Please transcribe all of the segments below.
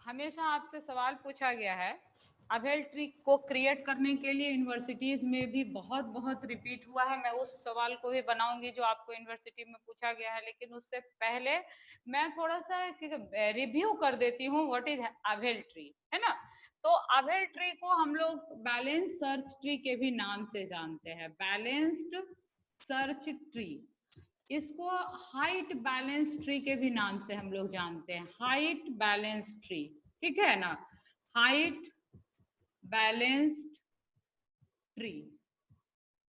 हमेशा आपसे सवाल पूछा गया है, अभेल ट्री को क्रिएट करने के लिए यूनिवर्सिटीज में भी बहुत बहुत रिपीट हुआ है। मैं उस सवाल को भी बनाऊंगी जो आपको यूनिवर्सिटी में पूछा गया है, लेकिन उससे पहले मैं थोड़ा सा रिव्यू कर देती हूँ व्हाट इज अभेल ट्री, है ना। तो अभेल ट्री को हम लोग बैलेंस सर्च ट्री के भी नाम से जानते हैं, बैलेंस्ड सर्च ट्री। इसको हाइट बैलेंस ट्री के भी नाम से हम लोग जानते हैं, हाइट बैलेंस ट्री, ठीक है ना। Height balanced tree,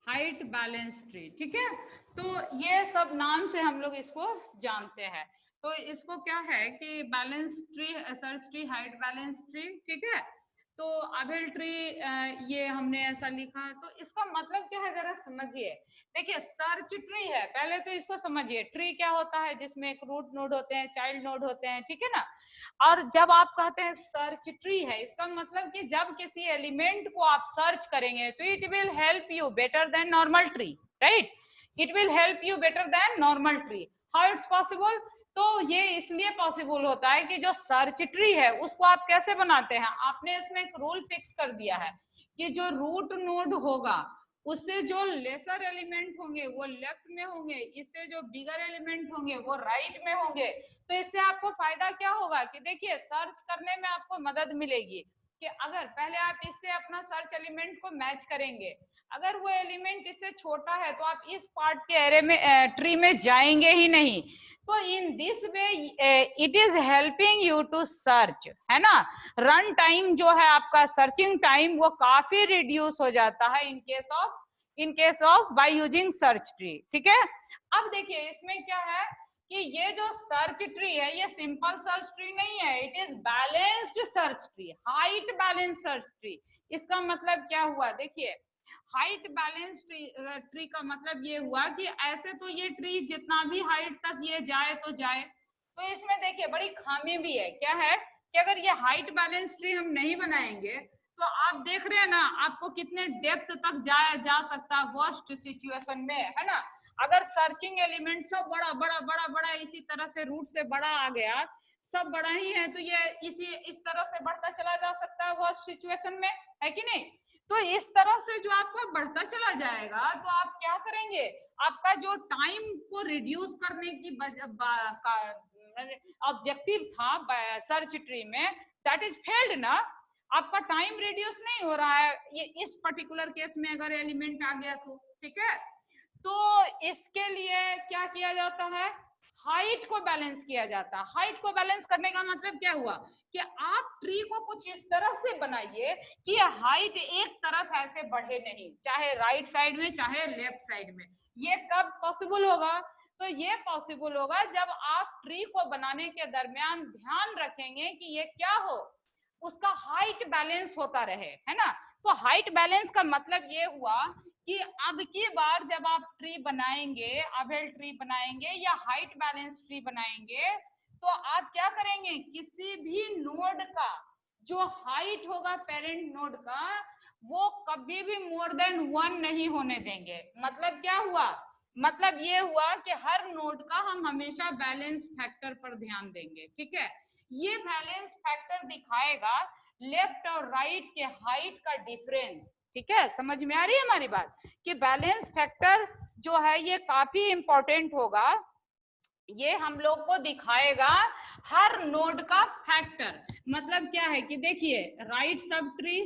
height balance tree, ठीक है। तो ये सब नाम से हम लोग इसको जानते हैं। तो इसको क्या है कि balance tree, search tree, height balance tree, ठीक है। तो अभेल ट्री ये हमने ऐसा लिखा, तो इसका मतलब क्या है जरा समझिए। देखिए सर्च ट्री है, पहले तो इसको समझिए, ट्री क्या होता है, जिसमें एक रूट नोड होते हैं, चाइल्ड नोड होते हैं, ठीक है ना। और जब आप कहते हैं सर्च ट्री है, इसका मतलब कि जब किसी एलिमेंट को आप सर्च करेंगे तो it will help you better than normal tree, right. It will help you better than normal tree. How it's possible? तो ये इसलिए पॉसिबल होता है कि जो सर्च ट्री है उसको आप कैसे बनाते हैं, आपने इसमें एक रूल फिक्स कर दिया है कि जो रूट नोड होगा उससे जो लेसर एलिमेंट होंगे वो लेफ्ट में होंगे, इससे जो बिगर एलिमेंट होंगे वो राइट में होंगे। तो इससे आपको फायदा क्या होगा कि देखिए सर्च करने में आपको मदद मिलेगी कि अगर पहले आप इससे अपना सर्च एलिमेंट को मैच करेंगे, अगर वो एलिमेंट इससे छोटा है तो आप इस पार्ट के एरे में ट्री में जाएंगे ही नहीं। तो in this way it is helping you to search, है ना। रन टाइम जो है आपका, सर्चिंग टाइम, वो काफी रिड्यूस हो जाता है in case of by using search tree, ठीक है। अब देखिए इसमें क्या है कि ये जो सर्च ट्री है ये सिंपल सर्च ट्री नहीं है, it is balanced search tree, height balance search tree. इसका मतलब क्या हुआ, देखिए हाइट बैलेंस ट्री का मतलब ये हुआ कि ऐसे तो ये ट्री जितना भी हाइट तक ये जाए तो जाए, तो इसमें देखिए बड़ी खामी भी है, क्या है कि अगर ये हाइट बैलेंस ट्री हम नहीं बनाएंगे तो आप देख रहे हैं ना आपको कितने डेप्थ तक जा सकता है वर्स्ट सिचुएशन में, है ना। अगर सर्चिंग एलिमेंट सब बड़ा बड़ा बड़ा बड़ा इसी तरह से रूट से बड़ा आ गया, सब बड़ा ही है, तो ये इस तरह से बढ़ता चला जा सकता है वर्स्ट सिचुएशन में, है कि नहीं। तो इस तरह से जो आपका बढ़ता चला जाएगा तो आप क्या करेंगे, आपका जो टाइम को रिड्यूस करने की ऑब्जेक्टिव था सर्च ट्री में, दैट इज फेल्ड ना। आपका टाइम रिड्यूस नहीं हो रहा है ये इस पर्टिकुलर केस में अगर एलिमेंट आ गया तो, ठीक है। तो इसके लिए क्या किया जाता है, हाइट को बैलेंस किया जाता है। हाइट को बैलेंस करने का मतलब क्या हुआ कि आप ट्री को कुछ इस तरह से बनाइए कि हाइट एक तरफ ऐसे बढ़े नहीं, चाहे राइट साइड में चाहे लेफ्ट साइड में। ये कब पॉसिबल होगा, तो ये पॉसिबल होगा जब आप ट्री को बनाने के दरमियान ध्यान रखेंगे कि ये क्या हो, उसका हाइट बैलेंस होता रहे, है ना। तो हाइट बैलेंस का मतलब ये हुआ कि अब की बार जब आप ट्री बनाएंगे, अभेल ट्री बनाएंगे या हाइट बैलेंस ट्री बनाएंगे, तो आप क्या करेंगे, किसी भी नोड का जो हाइट होगा पेरेंट नोड का, वो कभी भी मोर देन 1 नहीं होने देंगे। मतलब क्या हुआ, मतलब ये हुआ कि हर नोड का हम हमेशा बैलेंस फैक्टर पर ध्यान देंगे, ठीक है। ये बैलेंस फैक्टर दिखाएगा लेफ्ट और राइट के हाइट का डिफरेंस, ठीक है। समझ में आ रही है हमारी बात कि बैलेंस फैक्टर जो है ये काफी इंपॉर्टेंट होगा, ये हम लोग को दिखाएगा हर नोड का फैक्टर। मतलब क्या है कि देखिए राइट सब ट्री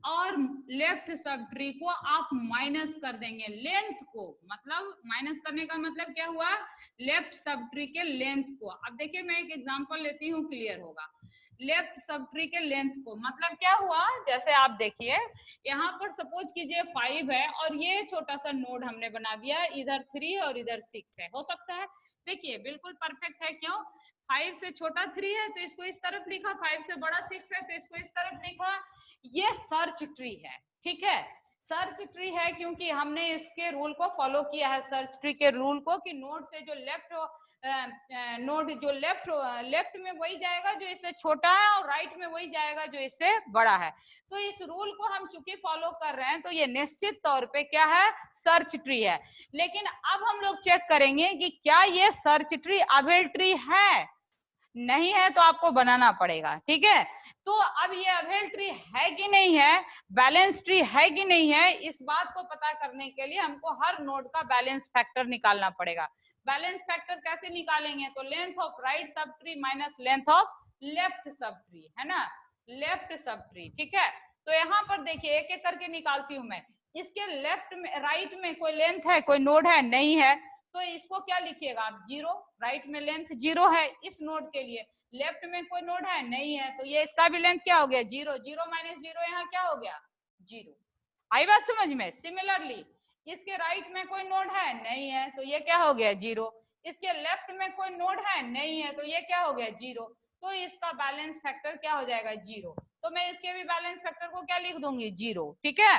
और लेफ्ट सब ट्री को आप माइनस कर देंगे लेंथ को, मतलब माइनस करने का मतलब क्या हुआ, लेफ्ट सब ट्री के लेंथ को। अब देखिए मैं एक एग्जांपल लेती हूँ, क्लियर होगा। लेफ्ट सब ट्री के लेंथ को मतलब क्या हुआ, जैसे आप देखिए यहाँ पर सपोज कीजिए 5 है और ये छोटा सा नोड हमने बना दिया, इधर 3 और इधर 6 है, हो सकता है। देखिए बिल्कुल परफेक्ट है, क्यों, 5 से छोटा 3 है तो इसको इस तरफ लिखा, 5 से बड़ा 6 है तो इसको इस तरफ लिखा। ये सर्च ट्री है, ठीक है। सर्च ट्री है क्योंकि हमने इसके रूल को फॉलो किया है, सर्च ट्री के रूल को, कि नोड से जो लेफ्ट नोड जो लेफ्ट में वही जाएगा जो इससे छोटा है और राइट में वही जाएगा जो इससे बड़ा है। तो इस रूल को हम चूंकि फॉलो कर रहे हैं तो ये निश्चित तौर पे क्या है, सर्च ट्री है। लेकिन अब हम लोग चेक करेंगे कि क्या ये सर्च ट्री अभेल ट्री है। नहीं है तो आपको बनाना पड़ेगा, ठीक है। तो अब ये अवेल ट्री है कि नहीं है, बैलेंस ट्री है कि नहीं है, इस बात को पता करने के लिए हमको हर नोड का बैलेंस फैक्टर निकालना पड़ेगा। बैलेंस फैक्टर कैसे निकालेंगे, तो length of right sub tree minus length of left sub tree, है ना, लेफ्ट सब ट्री, ठीक है। तो यहाँ पर देखिए एक एक करके निकालती हूँ मैं। इसके लेफ्ट में राइट में कोई लेंथ है, कोई नोड है, नहीं है, तो इसको क्या लिखिएगा आप, जीरो। राइट में लेंथ जीरो है इस नोड के लिए, लेफ्ट में कोई नोड है, नहीं है, तो ये इसका भी लेंथ क्या हो गया, जीरो। जीरो माइनस जीरो यहाँ क्या हो गया, जीरो। आई बात समझ में। सिमिलरली इसके राइट में कोई नोड है, नहीं है, तो ये क्या हो गया, जीरो। इसके लेफ्ट में कोई नोड है, नहीं है, तो ये क्या हो गया, जीरो। तो इसका बैलेंस फैक्टर क्या हो जाएगा, जीरो। तो मैं इसके भी बैलेंस फैक्टर को क्या लिख दूंगी, जीरो, ठीक है।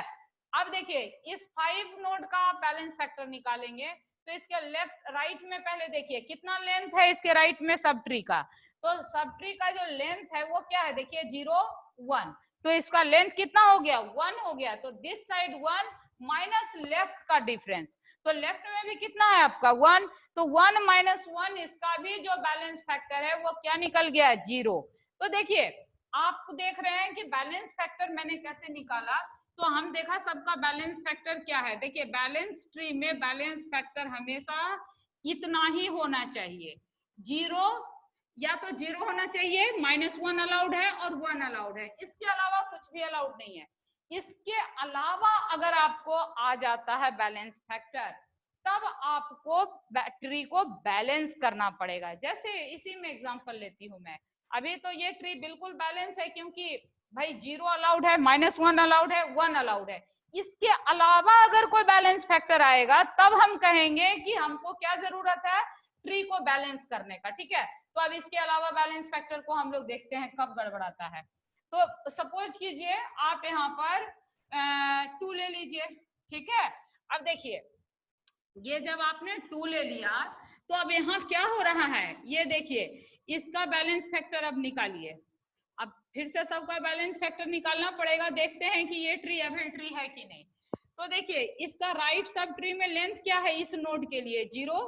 अब देखिए इस 5 नोड का आप बैलेंस फैक्टर निकालेंगे, तो इसके लेफ्ट राइट में पहले देखिए कितना लेंथ है इसके राइट में सब ट्री का, तो सब ट्री का जो लेंथ है वो क्या है, देखिए 0 1, तो इसका लेंथ कितना हो गया, 1 हो गया। तो दिस साइड 1 माइनस लेफ्ट का डिफरेंस, तो लेफ्ट में भी कितना है आपका 1, तो 1 माइनस 1 इसका भी जो बैलेंस फैक्टर है वो क्या निकल गया, 0। तो देखिए आप देख रहे हैं कि बैलेंस फैक्टर मैंने कैसे निकाला, तो हम देखा सबका बैलेंस फैक्टर क्या है। देखिए बैलेंस ट्री में बैलेंस फैक्टर हमेशा इतना ही होना चाहिए, जीरो या तो जीरो होना चाहिए, माइनस 1 अलाउड है और 1 अलाउड है, इसके अलावा कुछ भी अलाउड नहीं है। इसके अलावा अगर आपको आ जाता है बैलेंस फैक्टर, तब आपको ट्री को बैलेंस करना पड़ेगा। जैसे इसी में एग्जांपल लेती हूं मैं, अभी तो ये ट्री बिल्कुल बैलेंस है क्योंकि भाई जीरो अलाउड है, माइनस 1 अलाउड है, 1 अलाउड है। इसके अलावा अगर कोई बैलेंस फैक्टर आएगा तब हम कहेंगे कि हमको क्या जरूरत है, ट्री को बैलेंस करने का, ठीक है। तो अब इसके अलावा बैलेंस फैक्टर को हम लोग देखते हैं कब गड़बड़ाता है। तो सपोज कीजिए आप यहाँ पर 2 ले लीजिए, ठीक है। अब देखिए ये जब आपने 2 ले लिया तो अब यहाँ क्या हो रहा है, ये देखिए इसका बैलेंस फैक्टर अब निकालिए। अब फिर से सबका बैलेंस फैक्टर निकालना पड़ेगा, देखते हैं कि ये ट्री अवेल ट्री है कि नहीं। तो देखिए इसका राइट सब ट्री में लेंथ क्या है इस नोड के लिए, 0,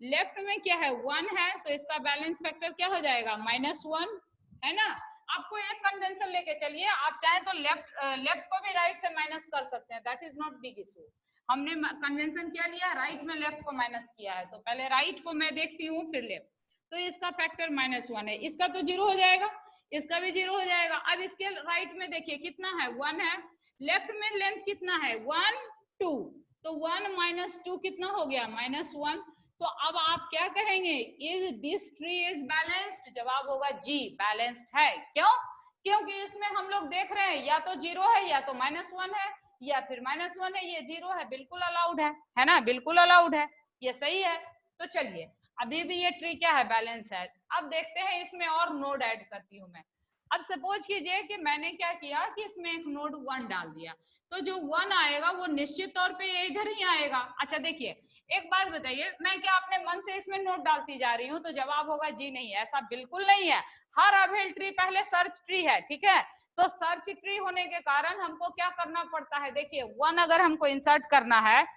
लेफ्ट में क्या है 1 है, तो इसका बैलेंस फैक्टर क्या हो जाएगा, -1, है ना। आपको एक कन्वेंशन लेके चलिए, आप चाहे तो लेफ्ट को भी राइट से माइनस कर सकते हैं, that is not big issue. हमने कन्वेंशन क्या लिया, राइट में लेफ्ट को माइनस किया है, तो पहले राइट को मैं देखती हूँ फिर लेफ्ट। तो इसका फैक्टर -1 है, इसका तो 0 हो जाएगा, इसका भी 0 हो जाएगा। अब इसके राइट में देखिए कितना है, 1 है, लेफ्ट में लेंथ कितना है 1 2, तो 1 माइनस 2 कितना हो गया, -1। तो अब आप क्या कहेंगे, is this tree is balanced, जवाब होगा जी बैलेंस्ड है। क्यों, क्योंकि इसमें हम लोग देख रहे हैं या तो 0 है या तो -1 है या फिर -1 है, ये 0 है, बिल्कुल अलाउड है ना, बिल्कुल अलाउड है, ये सही है। तो चलिए अभी भी ये ट्री क्या है, बैलेंस है। अब देखते हैं इसमें और नोड ऐड करती हूँ मैं। अब सपोज कीजिए कि मैंने क्या किया कि इसमें एक नोड 1 डाल दिया, तो जो 1 आएगा वो निश्चित तौर पे इधर ही आएगा। अच्छा देखिए एक बात बताइए, मैं क्या अपने मन से इसमें नोट डालती जा रही हूँ, तो जवाब होगा जी नहीं, ऐसा बिल्कुल नहीं है। हर अवेल ट्री पहले सर्च ट्री है, ठीक है। तो सर्च ट्री होने के कारण हमको क्या करना पड़ता है, देखिए 1 अगर हमको इंसर्ट करना है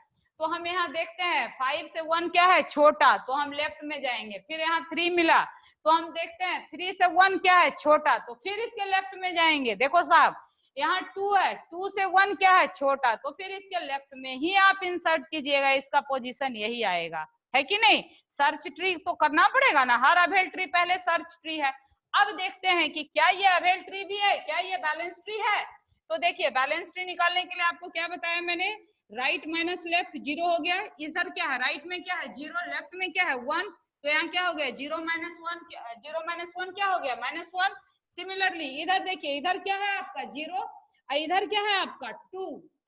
तो हम यहाँ देखते हैं 5 से 1 क्या है, छोटा, तो हम लेफ्ट में जाएंगे। फिर यहाँ 3 मिला तो हम देखते हैं 3 से 1 क्या है, छोटा, तो फिर इसके लेफ्ट में जाएंगे। देखो साहब यहाँ 2 है, 2 से 1 क्या है, छोटा, तो फिर इसके लेफ्ट में ही आप इंसर्ट कीजिएगा, इसका पोजीशन यही आएगा, है कि नहीं। सर्च ट्री तो करना पड़ेगा ना, हर अवेल ट्री पहले सर्च ट्री है। अब देखते हैं कि क्या ये अवेल ट्री भी है, क्या ये बैलेंस ट्री है। तो देखिए बैलेंस ट्री निकालने के लिए आपको क्या बताया मैंने, राइट माइनस लेफ्ट 0 हो गया, इधर क्या है, राइट में क्या है 0, लेफ्ट में क्या है 1, तो यहाँ क्या हो गया 0 माइनस 1, 0 माइनस 1 क्या हो गया, -1। सिमिलरली इधर देखिए, इधर क्या है आपका 0 और इधर क्या है आपका 2,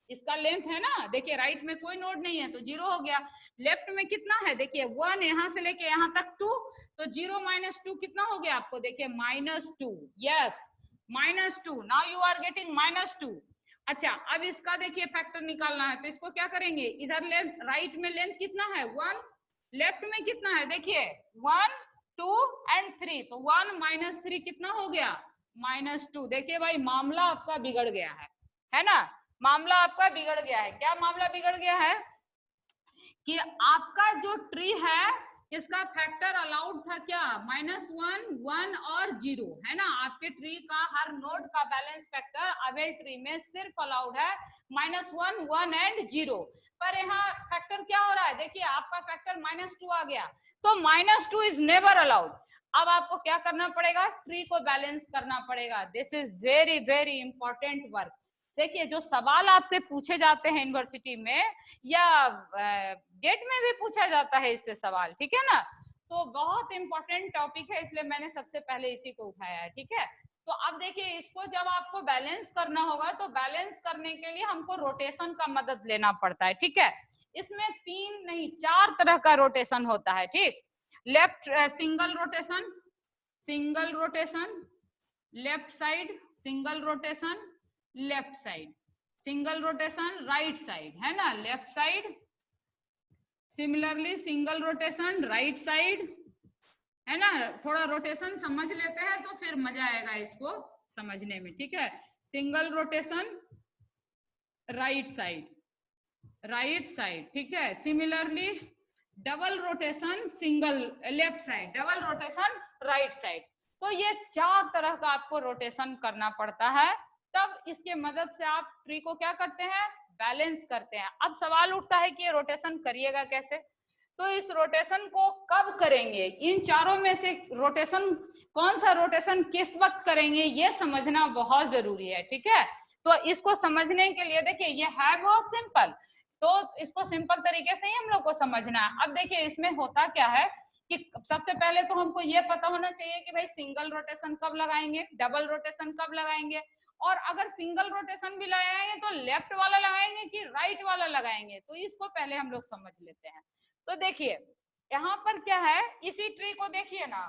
इसका लेंथ है ना, देखिए राइट में कोई नोड नहीं है तो 0 हो गया। लेफ्ट में कितना है, देखिए 1, यहाँ से लेके यहाँ तक 2, तो 0 माइनस 2 कितना हो गया आपको, देखिए -2, yes -2, now you are getting -2। अच्छा अब इसका देखिए फैक्टर निकालना है, तो इसको क्या करेंगे, इधर लेफ्ट राइट में लेंथ कितना है 1, लेफ्ट में कितना है, देखिए 1 2 एंड 3, तो 1 माइनस 3 कितना हो गया, -2। देखिए भाई मामला आपका बिगड़ गया है ना, मामला आपका बिगड़ गया है। क्या मामला बिगड़ गया है कि आपका जो ट्री है किसका फैक्टर अलाउड था, क्या, -1, 1 और 0, है ना। आपके ट्री का हर नोड का बैलेंस फैक्टर अवेल ट्री में सिर्फ अलाउड है -1, 1 एंड 0। पर यहाँ फैक्टर क्या हो रहा है, देखिए आपका फैक्टर -2 आ गया, तो -2 इज नेवर अलाउड। अब आपको क्या करना पड़ेगा, ट्री को बैलेंस करना पड़ेगा। This is very very important work. देखिए जो सवाल आपसे पूछे जाते हैं यूनिवर्सिटी में या गेट में भी पूछा जाता है इससे सवाल, ठीक है ना, तो बहुत इंपॉर्टेंट टॉपिक है, इसलिए मैंने सबसे पहले इसी को उठाया है, ठीक है। तो अब देखिए इसको जब आपको बैलेंस करना होगा तो बैलेंस करने के लिए हमको रोटेशन का मदद लेना पड़ता है, ठीक है। इसमें 3 नहीं 4 तरह का रोटेशन होता है, ठीक। Left single rotation, single rotation, left side single rotation, left side single rotation, right side, है ना, left side, similarly single rotation right side, है ना। थोड़ा रोटेशन समझ लेते हैं तो फिर मजा आएगा इसको समझने में, ठीक है। Single rotation right side, right side, ठीक है। Similarly double rotation single left side, double rotation right side. तो ये 4 तरह का आपको रोटेशन करना पड़ता है, तब इसके मदद से आप ट्री को क्या करते हैं, बैलेंस करते हैं। अब सवाल उठता है कि ये रोटेशन करिएगा कैसे, तो इस रोटेशन को कब करेंगे, इन चारों में से रोटेशन कौन सा रोटेशन किस वक्त करेंगे, ये समझना बहुत जरूरी है, ठीक है। तो इसको समझने के लिए देखिए ये है बहुत सिंपल, तो इसको सिंपल तरीके से ही हम लोग को समझना है। अब देखिए इसमें होता क्या है कि सबसे पहले तो हमको ये पता होना चाहिए कि भाई सिंगल रोटेशन कब लगाएंगे, डबल रोटेशन कब लगाएंगे, और अगर सिंगल रोटेशन भी लगाएंगे तो लेफ्ट वाला लगाएंगे कि राइट वाला लगाएंगे, तो इसको पहले हम लोग समझ लेते हैं। तो देखिए यहाँ पर क्या है, इसी ट्री को देखिए ना,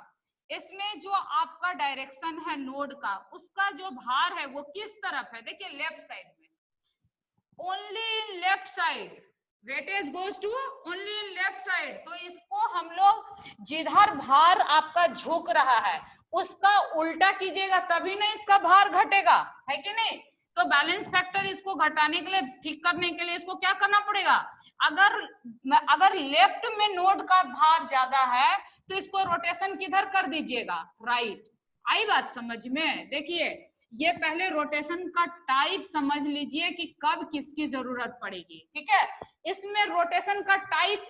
इसमें जो आपका डायरेक्शन है नोड का, उसका जो भार है वो किस तरफ है, देखिए लेफ्ट साइड में, only in left side, weightage goes to only in left side. तो इसको हम लोग जिधर भार आपका झुक रहा है उसका उल्टा कीजिएगा, तभी ना इसका भार घटेगा, है कि नहीं। तो बैलेंस फैक्टर इसको घटाने के लिए, ठीक करने के लिए इसको क्या करना पड़ेगा, अगर लेफ्ट में नोड का भार ज्यादा है तो इसको रोटेशन किधर कर दीजिएगा, राइट। आई बात समझ में। देखिए ये पहले रोटेशन का टाइप समझ लीजिए कि कब किसकी जरूरत पड़ेगी, ठीक है। इसमें रोटेशन का टाइप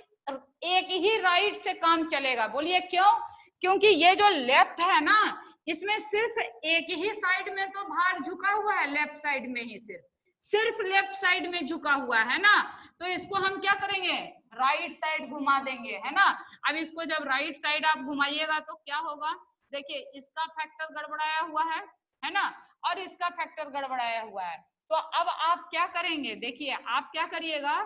एक ही राइट से काम चलेगा, बोलिए क्यों, क्योंकि ये जो लेफ्ट है ना, इसमें सिर्फ एक ही साइड में तो भार झुका हुआ है, लेफ्ट साइड में ही सिर्फ लेफ्ट साइड में झुका हुआ है ना, तो इसको हम क्या करेंगे, राइट साइड घुमा देंगे, है ना। अब इसको जब राइट साइड आप घुमाइएगा तो क्या होगा, देखिए इसका फैक्टर गड़बड़ाया हुआ है ना, और इसका फैक्टर गड़बड़ाया हुआ है। तो अब आप क्या करेंगे, देखिए आप क्या करिएगा,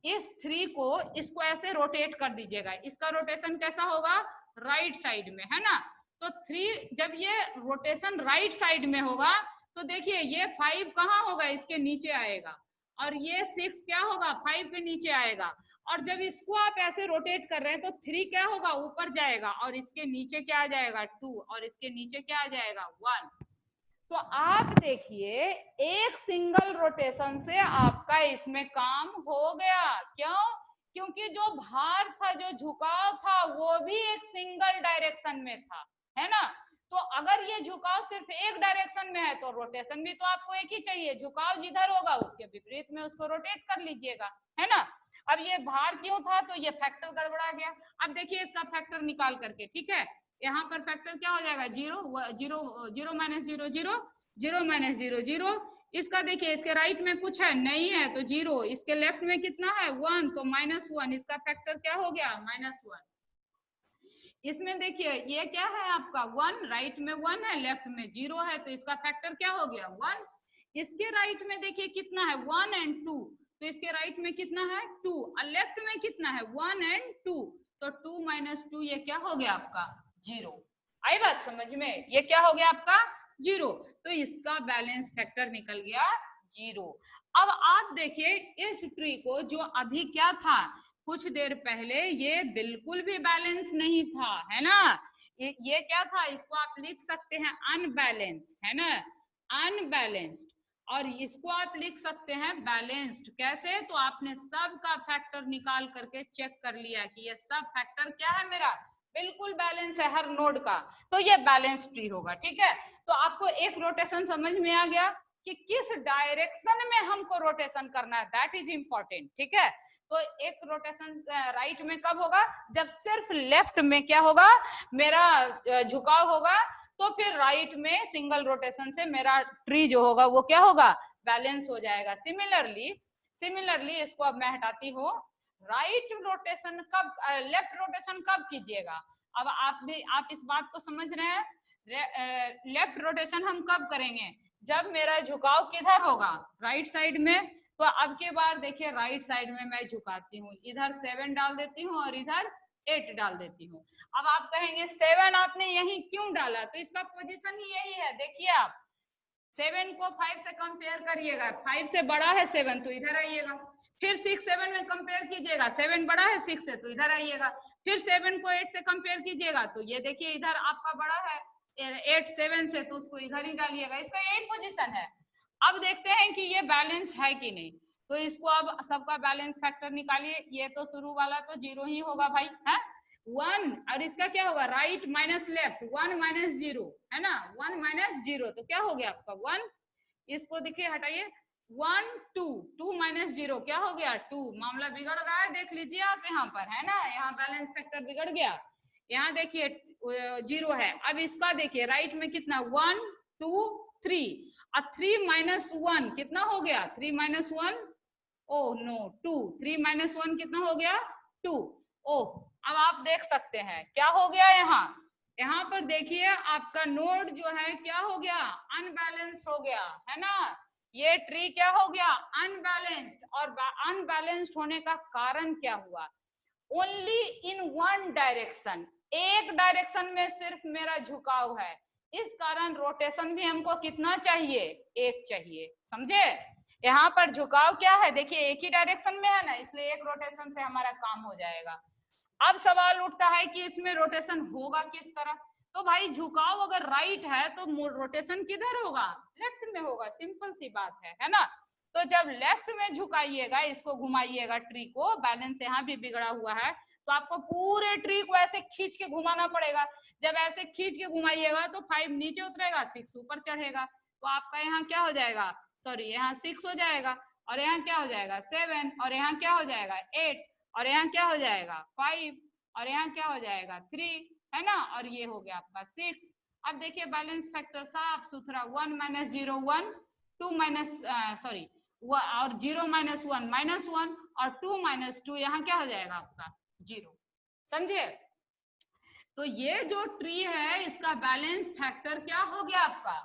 इस 3 को इसको ऐसे रोटेट कर दीजिएगा, इसका रोटेशन कैसा होगा, राइट साइड में, है ना। तो 3 जब ये रोटेशन राइट साइड में होगा तो देखिए ये 5 कहाँ होगा, इसके नीचे आएगा, और ये 6 क्या होगा, 5 के नीचे आएगा। और जब इसको आप ऐसे रोटेट कर रहे हैं तो 3 क्या होगा, ऊपर जाएगा, और इसके नीचे क्या आ जाएगा, 2, और इसके नीचे क्या आ जाएगा, 1। तो आप देखिए एक सिंगल रोटेशन से आपका इसमें काम हो गया, क्यों, क्योंकि जो भार था, जो झुकाव था, वो भी एक सिंगल डायरेक्शन में था, है ना। तो अगर ये झुकाव सिर्फ एक डायरेक्शन में है तो रोटेशन भी तो आपको एक ही चाहिए, झुकाव जिधर होगा उसके विपरीत में उसको रोटेट कर लीजिएगा, है ना। अब ये भार क्यों था, तो ये फैक्टर गड़बड़ा गया। अब देखिए इसका फैक्टर निकाल करके, ठीक है, यहाँ पर फैक्टर क्या हो जाएगा, 0 0 0 माइनस 0 0 0 माइनस 0 0। इसका देखिए इसके राइट में कुछ है नहीं है तो 0, इसके लेफ्ट में कितना है 1, तो -1, इसका फैक्टर क्या हो गया, -1। इसमें देखिए ये क्या है आपका 1, राइट में 1 है, लेफ्ट में 0 है, तो इसका फैक्टर क्या हो गया 1। इसके राइट में देखिए कितना है 1 एंड 2, तो इसके राइट में कितना है 2, और लेफ्ट में कितना है 1 एंड 2, तो 2 माइनस 2 ये क्या हो गया आपका 0। आई बात समझ में, ये क्या हो गया आपका 0, तो इसका बैलेंस फैक्टर निकल गया 0। अब आप देखिए इस ट्री को, जो अभी क्या था, कुछ देर पहले ये बिल्कुल भी बैलेंस नहीं था, है ना। ये क्या था, इसको आप लिख सकते हैं अनबैलेंस्ड, है ना, अनबैलेंस्ड। और इसको आप लिख सकते हैं बैलेंस्ड। कैसे? तो आपने सब का फैक्टर निकाल करके चेक कर लिया कि ये सब फैक्टर क्या है, मेरा बिल्कुल बैलेंस है हर नोड का, तो ये बैलेंस ट्री होगा। ठीक है, तो आपको एक रोटेशन समझ में आ गया कि किस डायरेक्शन में हमको रोटेशन करना है, दैट इज इंपॉर्टेंट। ठीक है, तो एक रोटेशन राइट में कब होगा? जब सिर्फ लेफ्ट में क्या होगा, मेरा झुकाव होगा, तो फिर राइट में सिंगल रोटेशन से मेरा ट्री जो होगा वो क्या होगा, बैलेंस हो जाएगा। सिमिलरली इसको अब मैं हटाती हूँ। राइट रोटेशन कब, लेफ्ट रोटेशन कब कीजिएगा? अब आप इस बात को समझ रहे हैं, लेफ्ट रोटेशन हम कब करेंगे? जब मेरा झुकाव किधर होगा, राइट साइड में। तो अब की बार देखिए राइट साइड में मैं झुकाती हूँ, इधर 7 डाल देती हूँ और इधर 8 डाल देती हूँ। अब आप कहेंगे 7 आपने यही क्यों डाला? तो इसका पोजीशन ही यही है। देखिए आप 7 को 5 से कंपेयर करिएगा, 5 से बड़ा है 7 तो इधर आइएगा। फिर 6 7 में कंपेयर कीजिएगा, 7 बड़ा है 6 से तो इधर आइएगा। फिर 7 को 8 से कंपेयर कीजिएगा तो ये देखिए इधर आपका बड़ा है 8 7 से, तो उसको इधर ही डालिएगा। इसका यही पोजीशन है। अब देखते हैं कि ये बैलेंस है कि नहीं। तो इसको अब सबका बैलेंस फैक्टर निकालिए। ये तो शुरू वाला तो 0 ही होगा भाई, है 1, और इसका क्या होगा, राइट माइनस लेफ्ट, 1 माइनस 0 है ना, 1 माइनस 0 तो क्या हो गया आपका 1। इसको देखिए हटाइए, 1 2 2 माइनस 0 क्या हो गया 2। मामला बिगड़ रहा है, देख लीजिए आप यहाँ पर, है ना, यहाँ बैलेंस फैक्टर बिगड़ गया। यहाँ देखिए 0 है। अब इसका देखिए राइट में कितना 1 2 3, और 3 माइनस 1 कितना हो गया 3 माइनस 1, ओह नो 2, 3 माइनस 1 कितना हो गया 2। ओह, अब आप देख सकते हैं क्या हो गया यहाँ, यहाँ पर देखिए आपका नोड जो है क्या हो गया, अनबैलेंस्ड हो गया, है ना। ये ट्री क्या हो गया, अनबैलेंस्ड। और अनबैलेंस्ड होने का कारण क्या हुआ, ओनली इन वन डायरेक्शन, एक डायरेक्शन में सिर्फ मेरा झुकाव है। इस कारण रोटेशन भी हमको कितना चाहिए, एक चाहिए, समझे। यहाँ पर झुकाव क्या है, देखिए एक ही डायरेक्शन में है ना, इसलिए एक रोटेशन से हमारा काम हो जाएगा। अब सवाल उठता है कि इसमें रोटेशन होगा किस तरह। तो भाई झुकाव अगर राइट है तो रोटेशन किधर होगा, लेफ्ट में होगा, सिंपल सी बात है ना। तो जब लेफ्ट में झुकाइएगा, इसको घुमाइएगा ट्री को, बैलेंस यहाँ भी बिगड़ा हुआ है, तो आपको पूरे ट्री को ऐसे खींच के घुमाना पड़ेगा। जब ऐसे खींच के घुमाइएगा तो 5 नीचे उतरेगा, 6 ऊपर चढ़ेगा, तो आपका यहाँ क्या हो जाएगा, सॉरी यहाँ 6 हो जाएगा, और यहाँ क्या हो जाएगा 7, और यहाँ क्या हो जाएगा 8, और यहाँ क्या हो जाएगा 5, और यहाँ क्या हो जाएगा 3, है ना, और ये हो गया आपका 6। अब देखिए बैलेंस फैक्टर साफ सुथरा, 1 माइनस 0 1, 2 माइनस सॉरी, और 0 माइनस 1 माइनस 1, और 2 माइनस 2 यहाँ क्या हो जाएगा आपका 0, समझे। तो ये जो ट्री है इसका बैलेंस फैक्टर क्या हो गया आपका,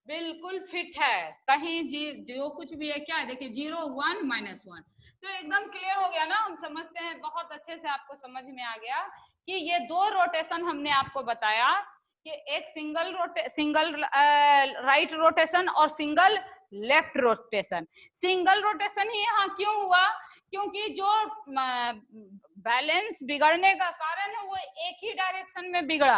बिल्कुल फिट है, कहीं जो कुछ भी है क्या है, देखिए 0 1 माइनस 1, तो एकदम क्लियर हो गया ना। हम समझते हैं, बहुत अच्छे से आपको समझ में आ गया कि ये दो रोटेशन हमने आपको बताया कि एक सिंगल राइट रोटेशन और single left rotation. Single rotation ही यहाँ क्यों हुआ, क्योंकि जो बैलेंस बिगड़ने का कारण है वो एक ही डायरेक्शन में बिगड़ा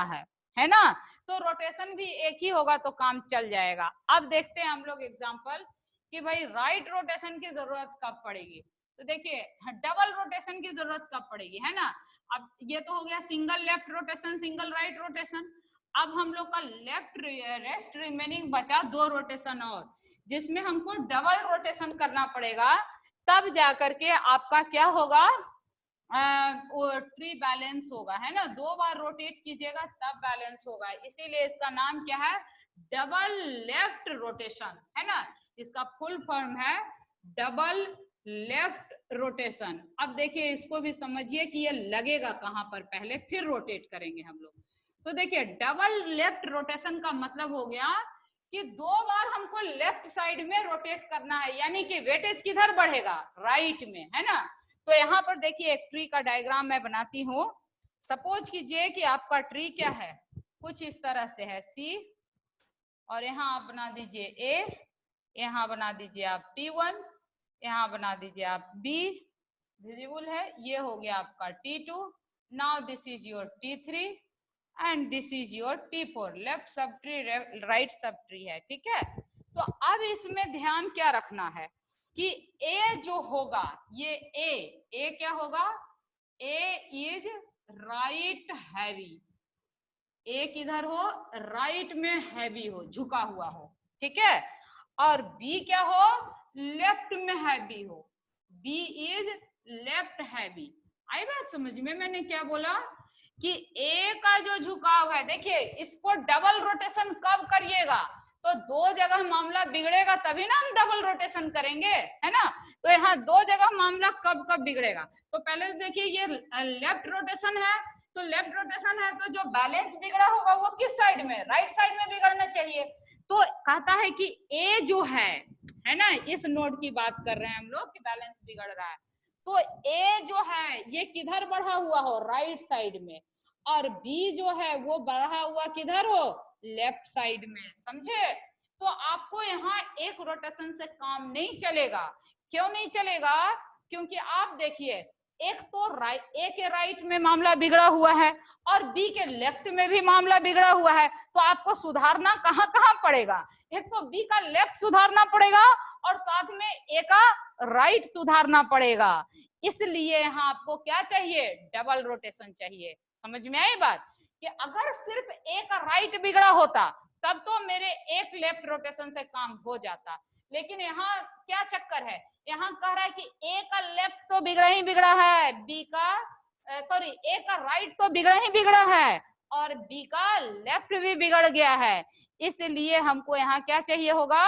है ना, तो रोटेशन भी एक ही होगा तो काम चल जाएगा। अब देखते हैं हम लोग एग्जांपल कि भाई राइट रोटेशन की जरूरत कब पड़ेगी। तो देखिए डबल रोटेशन की जरूरत कब पड़ेगी, है ना। अब ये तो हो गया single left rotation, single right rotation. अब हम लोग का लेफ्ट रेस्ट रिमेनिंग बचा 2 रोटेशन और, जिसमें हमको डबल रोटेशन करना पड़ेगा, तब जाकर के आपका क्या होगा, ट्री बैलेंस होगा, है ना। 2 बार रोटेट कीजिएगा तब बैलेंस होगा, इसीलिए इसका नाम क्या है, डबल लेफ्ट रोटेशन, है ना। इसका फुल फॉर्म है डबल लेफ्ट रोटेशन। अब देखिए इसको भी समझिए कि ये लगेगा कहां पर, पहले फिर रोटेट करेंगे हम लोग। तो देखिए डबल लेफ्ट रोटेशन का मतलब हो गया कि 2 बार हमको लेफ्ट साइड में रोटेट करना है, यानी कि वेटेज किधर बढ़ेगा, राइट में, है ना। तो यहाँ पर देखिए एक ट्री का डायग्राम मैं बनाती हूँ। सपोज कीजिए कि आपका ट्री क्या है, कुछ इस तरह से है सी, और यहाँ आप बना दीजिए ए, यहाँ बना दीजिए आप T1, यहाँ बना दीजिए आप B, विजिबल है, ये हो गया आपका T2। Now this is your T3 and this is your T4, left sub tree right sub tree है, ठीक है। तो अब इसमें ध्यान क्या रखना है कि ए जो होगा ये ए क्या होगा, ए इज राइट हैवी, ए किधर हो, राइट में हैवी हो, झुका हुआ हो, ठीक है। और बी क्या हो, लेफ्ट में हैवी हो, बी इज लेफ्ट हैवी। आई बात समझ में मैंने क्या बोला कि ए का जो झुकाव है, देखिए इसको डबल रोटेशन कब करिएगा, तो दो जगह मामला बिगड़ेगा तभी ना हम डबल रोटेशन करेंगे, है ना। तो यहाँ दो जगह मामला कब कब बिगड़ेगा, तो पहले देखिए ये लेफ्ट रोटेशन है, तो लेफ्ट रोटेशन है तो जो बैलेंस बिगड़ा होगा वो किस साइड में, राइट साइड में बिगड़ना चाहिए। तो कहता है कि ए जो है ना, इस नोड की बात कर रहे हैं हम लोग कि बैलेंस बिगड़ रहा है, तो ए जो है ये किधर बढ़ा हुआ हो, राइट साइड में, और बी जो है वो बढ़ा हुआ किधर हो, लेफ्ट साइड में, समझे। तो आपको यहाँ एक रोटेशन से काम नहीं चलेगा, क्यों नहीं चलेगा, क्योंकि आप देखिए एक तो राइट, ए के राइट में मामला बिगड़ा हुआ है और बी के लेफ्ट में भी मामला बिगड़ा हुआ है, तो आपको सुधारना कहाँ कहाँ पड़ेगा, एक तो बी का लेफ्ट सुधारना पड़ेगा और साथ में ए का राइट सुधारना पड़ेगा। इसलिए यहाँ आपको क्या चाहिए, डबल रोटेशन चाहिए। समझ में आई बात, कि अगर सिर्फ ए का राइट बिगड़ा होता तब तो मेरे एक लेफ्ट रोटेशन से काम हो जाता, लेकिन यहाँ क्या चक्कर है, यहाँ कह रहा है कि ए का लेफ्ट तो बिगड़ा ही बिगड़ा है, बी का सॉरी ए का राइट तो बिगड़ा ही बिगड़ा है और बी का लेफ्ट भी बिगड़ गया है, इसलिए हमको यहाँ क्या चाहिए होगा,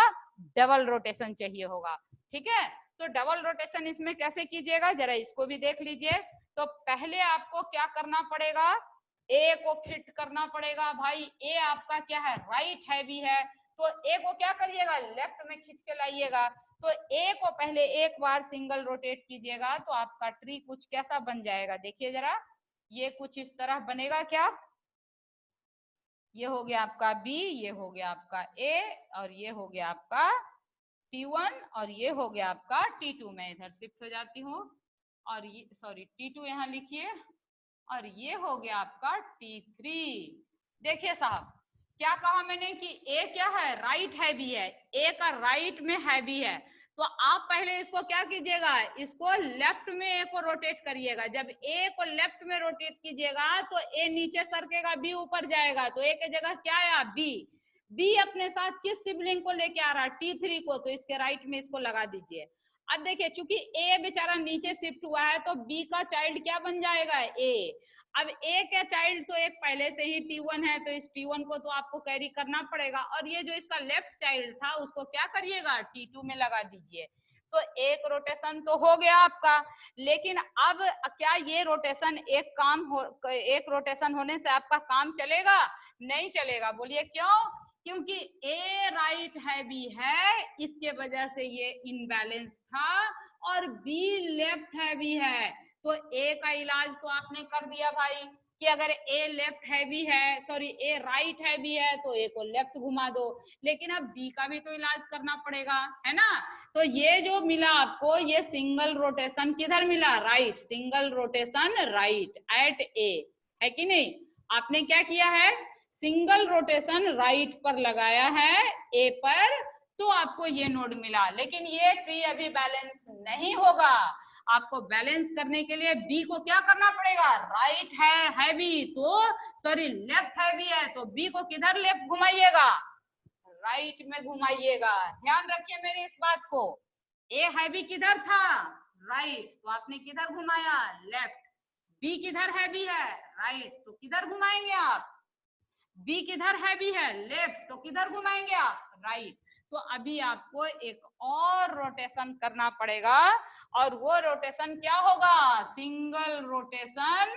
डबल रोटेशन चाहिए होगा, ठीक है। तो डबल रोटेशन इसमें कैसे कीजिएगा, जरा इसको भी देख लीजिए। तो पहले आपको क्या करना पड़ेगा, ए को फिट करना पड़ेगा, भाई ए आपका क्या है, राइट हैवी है, तो ए को क्या करिएगा, लेफ्ट में खींच के लाइएगा। तो ए को पहले एक बार सिंगल रोटेट कीजिएगा तो आपका ट्री कुछ कैसा बन जाएगा, देखिए जरा, ये कुछ इस तरह बनेगा, क्या, ये हो गया आपका बी, ये हो गया आपका ए, और ये हो गया आपका T1, और ये हो गया आपका T2। मैं इधर शिफ्ट हो जाती हूँ, और ये सॉरी T2 यहाँ लिखिए, और ये हो गया आपका T3। देखिए साहब क्या कहा मैंने कि ए क्या है, राइट हैवी है, ए का राइट में हैवी है, तो आप पहले इसको क्या कीजिएगा, इसको लेफ्ट में ए को रोटेट करिएगा। जब ए को लेफ्ट में रोटेट कीजिएगा तो ए नीचे सरकेगा, बी ऊपर जाएगा, तो ए की जगह क्या आया, बी। बी अपने साथ किस सिबलिंग को लेके आ रहा है, T3 को, तो इसके राइट में इसको लगा दीजिए। अब देखिए चूंकि ए बेचारा नीचे शिफ्ट हुआ है तो बी का चाइल्ड क्या बन जाएगा, ए। अब ए का चाइल्ड तो एक पहले से ही T1 है, तो इस T1 को तो आपको कैरी करना पड़ेगा, और ये जो इसका लेफ्ट चाइल्ड था उसको क्या करिएगा, T2 में लगा दीजिए। तो एक रोटेशन तो हो गया आपका, लेकिन अब क्या ये रोटेशन एक रोटेशन होने से आपका काम चलेगा, नहीं चलेगा, बोलिए क्यों, क्योंकि ए राइट हैवी है, इसके वजह से ये इनबैलेंस था, और बी लेफ्ट हैवी है, तो ए का इलाज तो आपने कर दिया भाई, कि अगर ए लेफ्ट हैवी है, सॉरी ए राइट हैवी है तो ए को लेफ्ट घुमा दो, लेकिन अब बी का भी तो इलाज करना पड़ेगा, है ना। तो ये जो मिला आपको, ये सिंगल रोटेशन किधर मिला, right, single rotation right at A, है कि नहीं। आपने क्या किया है, सिंगल रोटेशन राइट पर लगाया है ए पर, तो आपको ये नोड मिला, लेकिन ये ट्री अभी बैलेंस नहीं होगा। आपको बैलेंस करने के लिए बी को क्या करना पड़ेगा, राइट है हैवी, तो सॉरी लेफ्ट हैवी है, तो बी को किधर लेफ्ट घुमाइएगा, राइट में घुमाइएगा। ध्यान रखिए मेरी इस बात को, ए हैवी किधर था, राइट, तो आपने किधर घुमाया, लेफ्ट। बी किधर हैवी है, राइट, तो किधर घुमाएंगे आप, बी किधर हैवी है, लेफ्ट, तो किधर घुमाएंगे आप, राइट। तो अभी आपको एक और रोटेशन करना पड़ेगा, और वो रोटेशन क्या होगा, सिंगल रोटेशन,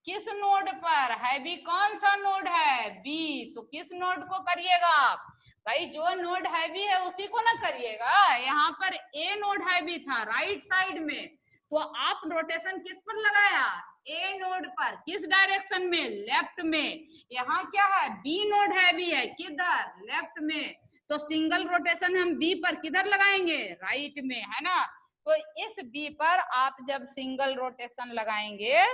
किस नोड पर, हैवी कौन सा नोड है, बी, तो किस नोड को करिएगा आप, भाई जो नोड हैवी है उसी को ना करिएगा। यहाँ पर ए नोड हैवी था राइट साइड में, तो आप रोटेशन किस पर लगाया, ए नोड पर, किस डायरेक्शन में, लेफ्ट में। यहाँ क्या है, बी नोड हैवी है, किधर, लेफ्ट में, तो सिंगल रोटेशन हम बी पर किधर लगाएंगे, राइट में, है ना। तो इस बी पर आप जब सिंगल रोटेशन लगाएंगे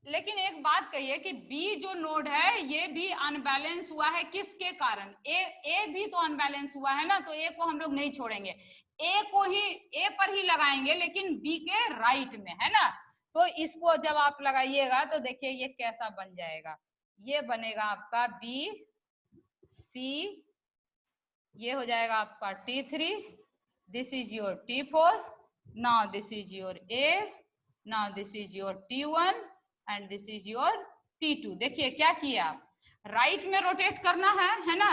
लेकिन एक बात कहिए कि बी जो नोड है ये भी अनबैलेंस हुआ है, किसके कारण? ए भी तो अनबैलेंस हुआ है ना, तो ए को हम लोग नहीं छोड़ेंगे, ए को ही ए पर ही लगाएंगे, लेकिन बी के राइट में, है ना। तो इसको जब आप लगाइएगा तो देखिए ये कैसा बन जाएगा, ये बनेगा आपका बी सी, ये हो जाएगा आपका T3, this is your T4, now this is your A, now this is your T1 and this is your T2। देखिए क्या किया, राइट में रोटेट करना है ना,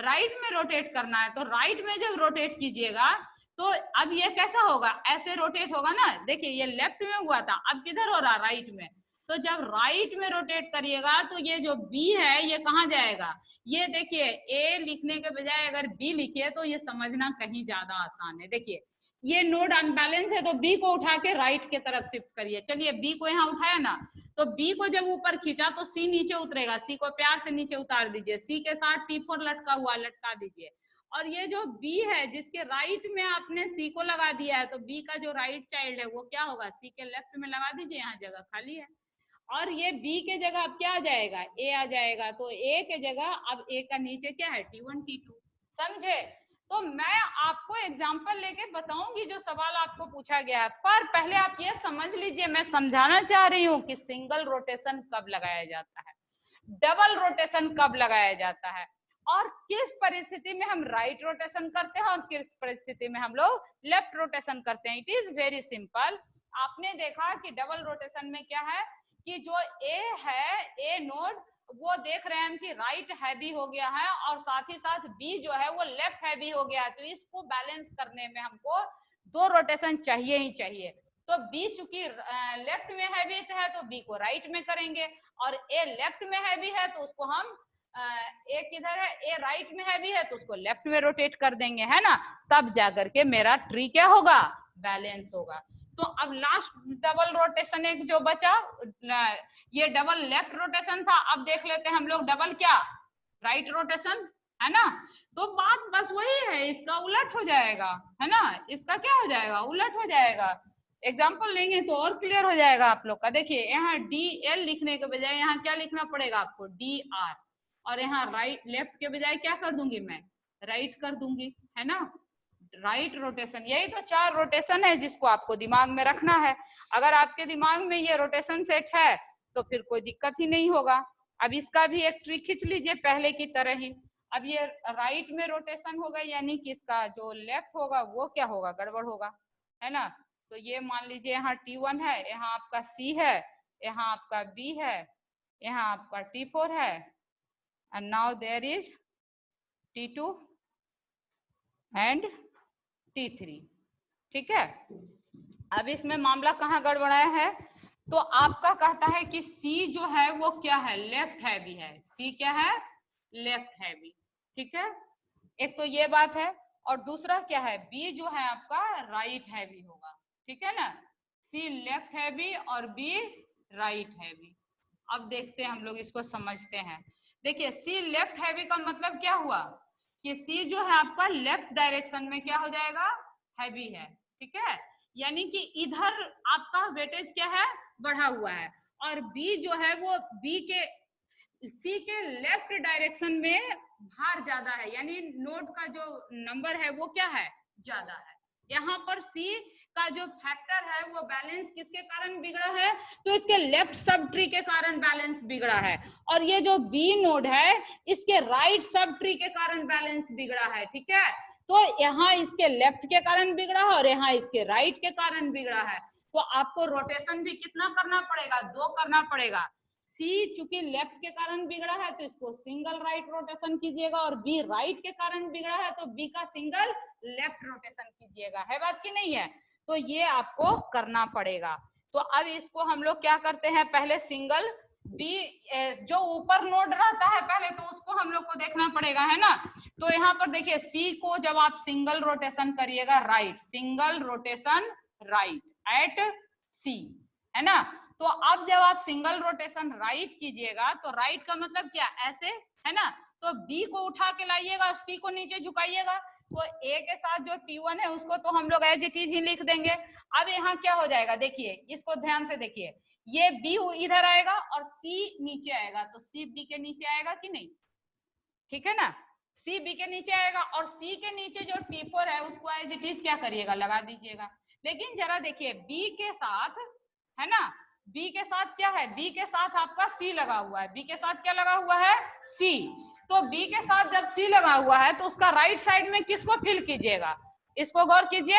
राइट में रोटेट करना है, तो राइट में जब रोटेट कीजिएगा तो अब ये कैसा होगा, ऐसे रोटेट होगा ना। देखिए ये लेफ्ट में हुआ था, अब किधर हो रहा, राइट में। तो जब राइट में रोटेट करिएगा तो ये जो बी है ये कहाँ जाएगा, ये देखिए ए लिखने के बजाय अगर बी लिखिए तो ये समझना कहीं ज्यादा आसान है। देखिए ये नोड अनबैलेंस है तो बी को उठा के राइट के तरफ शिफ्ट करिए। चलिए बी को यहाँ उठाया ना, तो बी को जब ऊपर खींचा तो सी नीचे उतरेगा, सी को प्यार से नीचे उतार दीजिए, सी के साथ T4 लटका हुआ लटका दीजिए। और ये जो बी है जिसके राइट में आपने सी को लगा दिया है, तो बी का जो राइट चाइल्ड है वो क्या होगा, सी के लेफ्ट में लगा दीजिए, यहाँ जगह खाली है। और ये बी के जगह अब क्या आ जाएगा, ए आ जाएगा, तो ए के जगह अब ए का नीचे क्या है, T1 T2। समझे? तो मैं आपको एग्जांपल लेके बताऊंगी जो सवाल आपको पूछा गया है, पर पहले आप ये समझ लीजिए, मैं समझाना चाह रही हूँ कि सिंगल रोटेशन कब लगाया जाता है, डबल रोटेशन कब लगाया जाता है, और किस परिस्थिति में हम राइट रोटेशन करते हैं और किस परिस्थिति में हम लोग लेफ्ट रोटेशन करते हैं। It is very simple. आपने देखा कि डबल रोटेशन में क्या है कि जो ए है, ए नोड, वो देख रहे हैं हम कि राइट हैवी हो गया है और साथ ही साथ बी जो है वो लेफ्ट हैवी हो गया है, तो इसको बैलेंस करने में हमको दो रोटेशन चाहिए ही चाहिए। तो बी चूंकि लेफ्ट में हैवी है तो बी को राइट में करेंगे, और ए लेफ्ट में हैवी है तो उसको हम ए किधर है, ए राइट में हैवी है तो उसको लेफ्ट में रोटेट कर देंगे, है ना। तब जाकर के मेरा ट्री क्या होगा, बैलेंस होगा। तो अब लास्ट डबल रोटेशन एक जो बचा, ये डबल लेफ्ट रोटेशन था, अब देख लेते हैं हम लोग डबल क्या, राइट रोटेशन, है ना। तो बात बस वही है, इसका उलट हो जाएगा, है ना, इसका क्या हो जाएगा, उलट हो जाएगा। एग्जाम्पल लेंगे तो और क्लियर हो जाएगा आप लोग का। देखिए यहाँ DL लिखने के बजाय यहाँ क्या लिखना पड़ेगा आपको, DR, और यहाँ राइट लेफ्ट के बजाय क्या कर दूंगी मैं, राइट कर दूंगी, है ना। राइट रोटेशन, यही तो 4 रोटेशन है जिसको आपको दिमाग में रखना है। अगर आपके दिमाग में ये रोटेशन सेट है तो फिर कोई दिक्कत ही नहीं होगा। अब इसका भी एक ट्रिक खींच लीजिए पहले की तरह ही। अब ये राइट में रोटेशन होगा, यानी कि इसका जो लेफ्ट होगा वो क्या होगा, गड़बड़ होगा, है ना। तो ये मान लीजिए यहाँ T1 है, यहाँ आपका C है, यहाँ आपका B है, यहाँ आपका T4 है, and now there is T2 and T3। ठीक है, अब इसमें मामला कहाँ गड़बड़ाया है, तो आपका कहता है कि C जो है वो क्या है, लेफ्ट हैवी है, C क्या है, लेफ्ट हैवी। ठीक है, एक तो ये बात है, और दूसरा क्या है, B जो है आपका राइट हैवी होगा। ठीक है ना, C लेफ्ट हैवी और B राइट हैवी। अब देखते हैं हम लोग इसको समझते हैं। देखिए C लेफ्ट हैवी का मतलब क्या हुआ कि C जो है आपका लेफ्ट डायरेक्शन में क्या हो जाएगा, हैवी है। ठीक है, यानी कि इधर आपका वेटेज क्या है, बढ़ा हुआ है, और B जो है वो B के C के लेफ्ट डायरेक्शन में भार ज्यादा है, यानी नोड का जो नंबर है वो क्या है, ज्यादा है। यहाँ पर C का जो फैक्टर है वो बैलेंस किसके कारण बिगड़ा है, तो इसके लेफ्ट सब ट्री के कारण बैलेंस बिगड़ा है, और ये जो B नोड है इसके राइट सब ट्री के कारण बैलेंस बिगड़ा है। ठीक है, तो यहाँ इसके लेफ्ट के कारण बिगड़ा है और यहाँ इसके राइट के कारण बिगड़ा है। तो आपको रोटेशन भी कितना करना पड़ेगा, 2 करना पड़ेगा। C चूंकि लेफ्ट के कारण बिगड़ा है तो इसको सिंगल राइट रोटेशन कीजिएगा, और B राइट के कारण बिगड़ा है तो B का सिंगल लेफ्ट रोटेशन कीजिएगा। है बात की नहीं है, तो ये आपको करना पड़ेगा। तो अब इसको हम लोग क्या करते हैं, पहले सिंगल B जो ऊपर नोड रहता है पहले तो उसको हम लोग को देखना पड़ेगा, है ना। तो यहाँ पर देखिए C को जब आप सिंगल रोटेशन करिएगा right, single rotation right at C, है ना। तो अब जब आप सिंगल रोटेशन राइट कीजिएगा तो राइट का मतलब क्या, ऐसे, है ना। तो B को उठा के लाइएगा और C को नीचे झुकाइएगा, तो ए के साथ जो T1 है उसको तो हम लोग एज इट इज ही लिख देंगे। अब यहाँ क्या हो जाएगा, देखिए इसको ध्यान से देखिए, ये बी इधर आएगा और सी नीचे आएगा, तो सी बी के नीचे आएगा कि नहीं, ठीक है ना, सी बी के नीचे आएगा और सी के नीचे जो T4 है उसको एज इट इज क्या करिएगा, लगा दीजिएगा। लेकिन जरा देखिए बी के साथ, है ना, बी के साथ क्या है, बी के साथ आपका सी लगा हुआ है, बी के साथ क्या लगा हुआ है, सी। तो बी के साथ जब सी लगा हुआ है तो उसका राइट साइड में किसको फिल कीजिएगा, इसको गौर कीजिए,